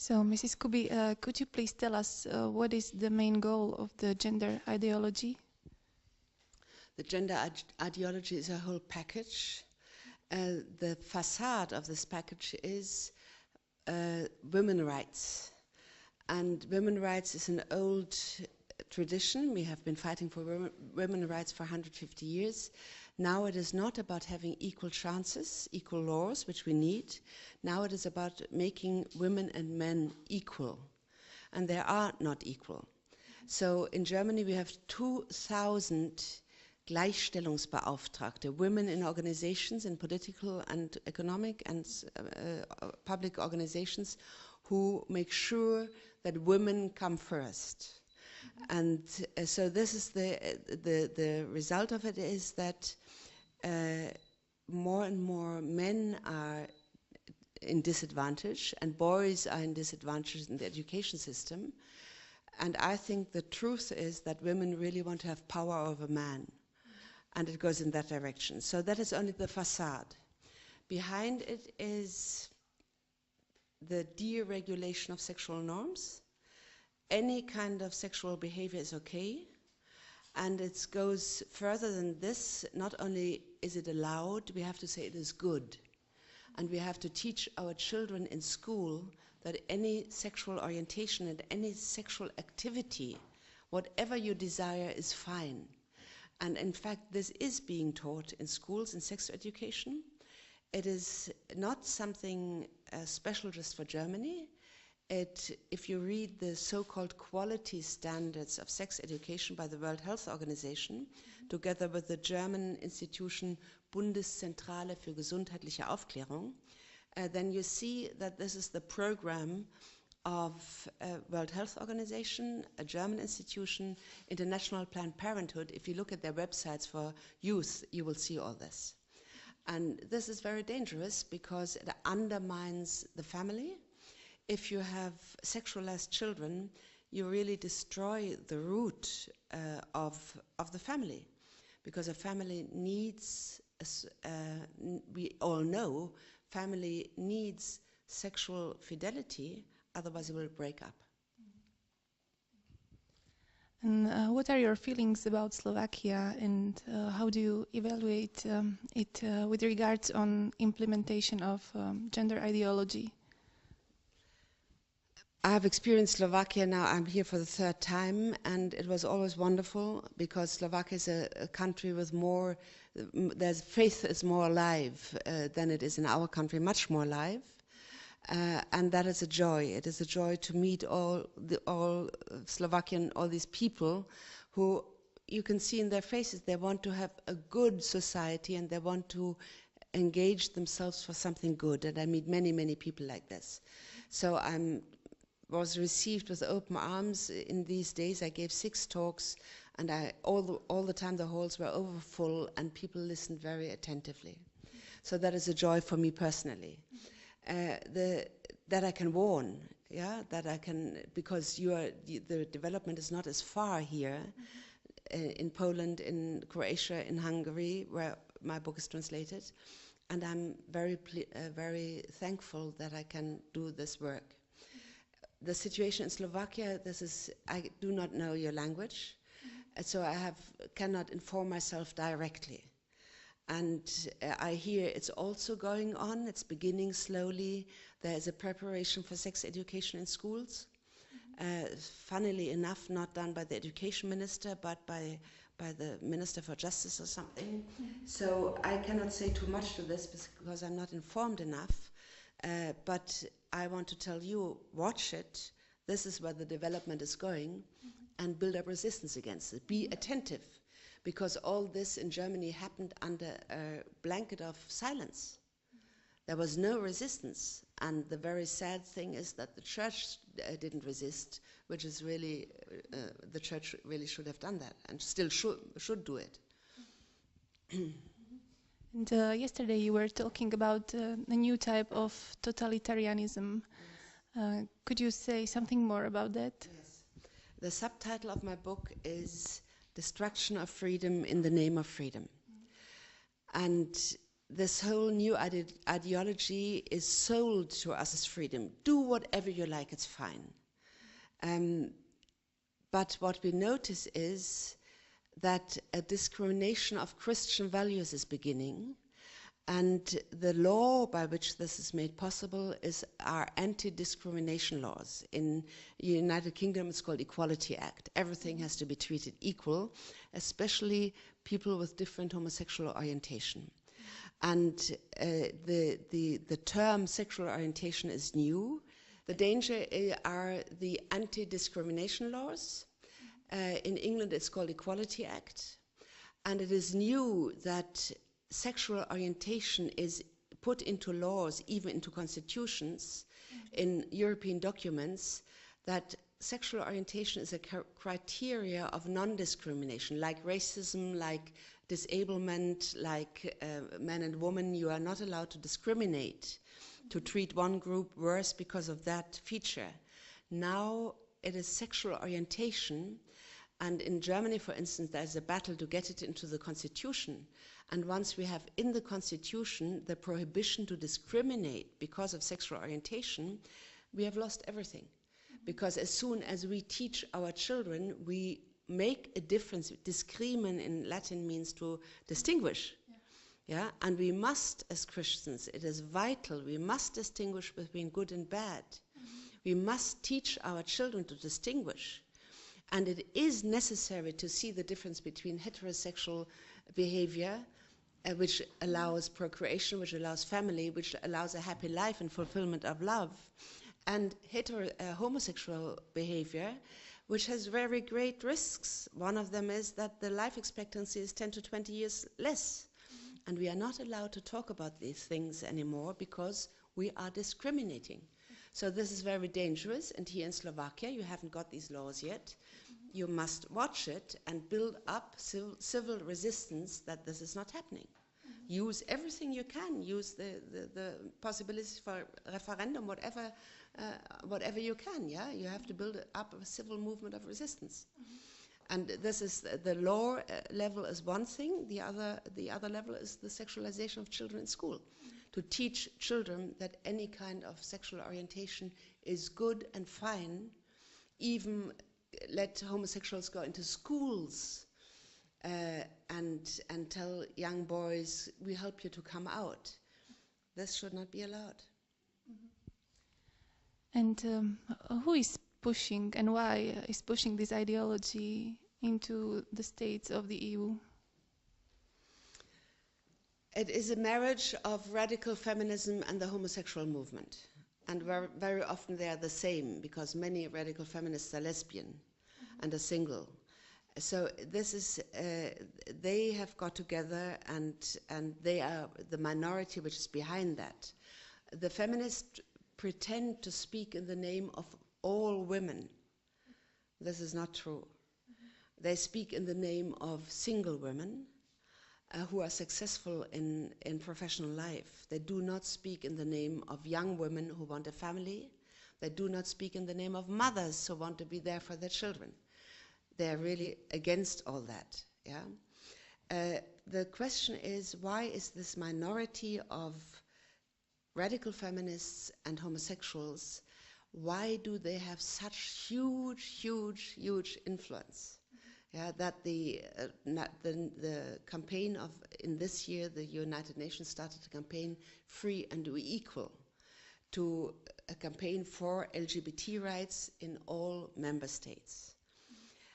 So, Mrs. Kuby, could you please tell us what is the main goal of the gender ideology? The gender ideology is a whole package. The facade of this package is women's rights. And women's rights is an old tradition. We have been fighting for women's rights for 150 years. Now it is not about having equal chances, equal laws, which we need. Now it is about making women and men equal. And they are not equal. So in Germany we have 2,000 Gleichstellungsbeauftragte, women in organizations, in political and economic and public organizations, who make sure that women come first. And so this is the result of it is that more and more men are in disadvantage and boys are in disadvantage in the education system. And I think the truth is that women really want to have power over man. And it goes in that direction. So that is only the facade. Behind it is the deregulation of sexual norms. Any kind of sexual behavior is okay. And it goes further than this. Not only is it allowed, we have to say it is good. And we have to teach our children in school that any sexual orientation and any sexual activity, whatever you desire, is fine. And in fact, this is being taught in schools in sex education. It is not something special just for Germany. If you read the so-called quality standards of sex education by the World Health Organization, together with the German institution Bundeszentrale für gesundheitliche Aufklärung, then you see that this is the program of World Health Organization, a German institution, International Planned Parenthood. If you look at their websites for youth, you will see all this. And this is very dangerous because it undermines the family. If you have sexualized children, you really destroy the root of the family. Because a family needs, we all know, family needs sexual fidelity, otherwise it will break up. And what are your feelings about Slovakia, and how do you evaluate it with regards on implementation of gender ideology? I have experienced Slovakia now. I'm here for the third time, and it was always wonderful because Slovakia is a country with more, there's faith is more alive than it is in our country, much more alive. And that is a joy. It is a joy to meet all Slovakian, all these people who you can see in their faces, they want to have a good society and they want to engage themselves for something good. And I meet many, many people like this. So I was received with open arms in these days. I gave 6 talks, and all the time the halls were overfull and people listened very attentively. So that is a joy for me personally. That I can warn, yeah, that I can, because the development is not as far here in Poland, in Croatia, in Hungary, where my book is translated, and I'm very thankful that I can do this work. The situation in Slovakia, I do not know your language, so I cannot inform myself directly. And I hear it's also going on, it's beginning slowly. There is a preparation for sex education in schools. Funnily enough, not done by the education minister, but by the Minister for Justice or something. So I cannot say too much to this because I'm not informed enough. But I want to tell you, watch it. This is where the development is going, and build up resistance against it. Be attentive. Because all this in Germany happened under a blanket of silence. There was no resistance. And the very sad thing is that the church didn't resist, which is really, the church really should have done that and still should do it. And yesterday you were talking about a new type of totalitarianism. Could you say something more about that? Yes. The subtitle of my book is Destruction of Freedom in the Name of Freedom. And this whole new ideology is sold to us as freedom. Do whatever you like, it's fine. But what we notice is that a discrimination of Christian values is beginning, and the law by which this is made possible is our anti-discrimination laws. In the United Kingdom, it's called Equality Act. Everything has to be treated equal, especially people with different homosexual orientation. And the term sexual orientation is new. The danger are the anti-discrimination laws. In England, it's called Equality Act. And it is new that sexual orientation is put into laws, even into constitutions, in European documents, that sexual orientation is a criteria of non-discrimination, like racism, like disablement, like men and women. You are not allowed to discriminate, to treat one group worse because of that feature. Now it is sexual orientation, and in Germany, for instance, there's a battle to get it into the constitution. And once we have in the constitution the prohibition to discriminate because of sexual orientation, we have lost everything. Because as soon as we teach our children, we make a difference. Discrimen in Latin means to distinguish. Yeah? And we must, as Christians, it is vital, we must distinguish between good and bad. We must teach our children to distinguish. And it is necessary to see the difference between heterosexual behavior, which allows procreation, which allows family, which allows a happy life and fulfillment of love, and homosexual behavior, which has very great risks. One of them is that the life expectancy is 10 to 20 years less. And we are not allowed to talk about these things anymore because we are discriminating. So this is very dangerous, and here in Slovakia, you haven't got these laws yet. You must watch it and build up civil resistance that this is not happening. Use everything you can. Use the possibilities for referendum, whatever you can. Yeah, you have to build up a civil movement of resistance. And this is the law level is one thing. The other level is the sexualization of children in school. To teach children that any kind of sexual orientation is good and fine, even let homosexuals go into schools and tell young boys, we help you to come out. This should not be allowed. And who is pushing and why is pushing this ideology into the states of the EU? It is a marriage of radical feminism and the homosexual movement. And very often they are the same, because many radical feminists are lesbian and are single. So this is, they have got together, and they are the minority which is behind that. The feminists pretend to speak in the name of all women. This is not true. They speak in the name of single women who are successful in professional life. They do not speak in the name of young women who want a family. They do not speak in the name of mothers who want to be there for their children. They're really against all that. Yeah? The question is, why is this minority of radical feminists and homosexuals, why do they have such huge influence? Yeah, that the campaign of, in this year, the United Nations started a campaign, Free and Equal, to a campaign for LGBT rights in all member states.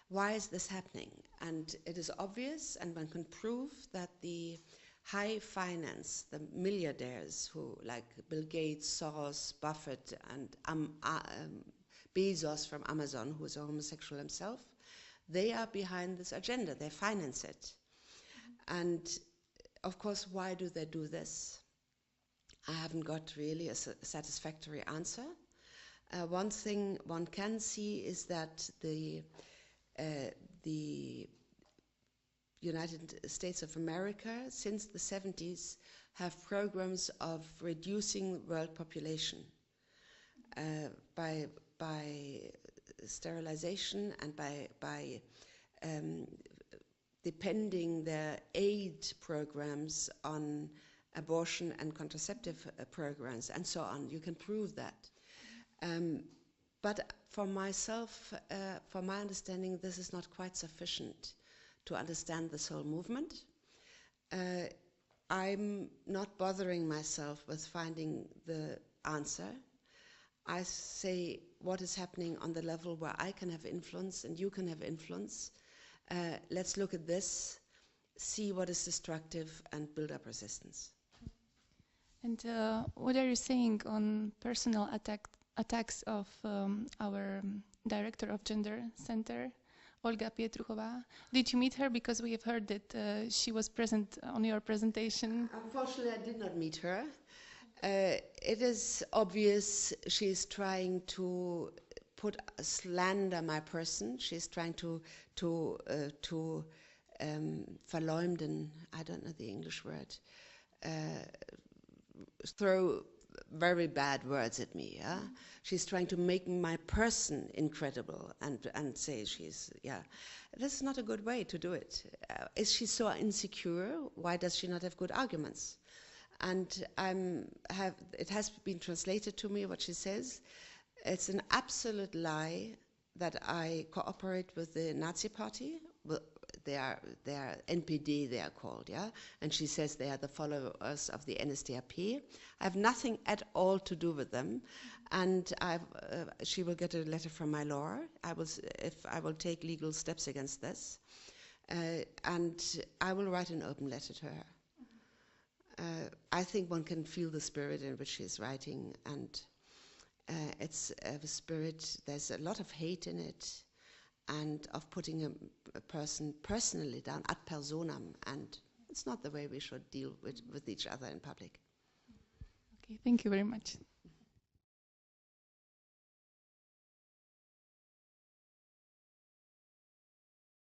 Why is this happening? And it is obvious, and one can prove that the high finance, the milliardaires who, like Bill Gates, Soros, Buffett, and Bezos from Amazon, who is a homosexual himself, they are behind this agenda. They finance it. And of course, why do they do this? I haven't got really a satisfactory answer. One thing one can see is that the United States of America, since the 70s, have programs of reducing world population by sterilization and by depending their aid programs on abortion and contraceptive programs and so on. You can prove that. But for myself, for my understanding, this is not quite sufficient to understand this whole movement. I'm not bothering myself with finding the answer. I say what is happening on the level where I can have influence and you can have influence. Let's look at this, see what is destructive, and build up resistance. And what are you saying on personal attacks of our director of Gender Center, Olga Pietruchová? Did you meet her? Because we have heard that she was present on your presentation. Unfortunately, I did not meet her. It is obvious she's trying to put slander my person. She's trying to verleumden, I don't know the English word, throw very bad words at me. Yeah? She's trying to make my person incredible and say she's, yeah. This is not a good way to do it. Is she so insecure? Why does she not have good arguments? And it has been translated to me what she says. It's an absolute lie that I cooperate with the Nazi party. Well, they are NPD, they are called, yeah? And she says they are the followers of the NSDAP. I have nothing at all to do with them. And she will get a letter from my lawyer. I will take legal steps against this. And I will write an open letter to her. I think one can feel the spirit in which she's writing, and it's a spirit, there's a lot of hate in it, and of putting a person personally down, ad personam, and it's not the way we should deal with each other in public. Okay, thank you very much.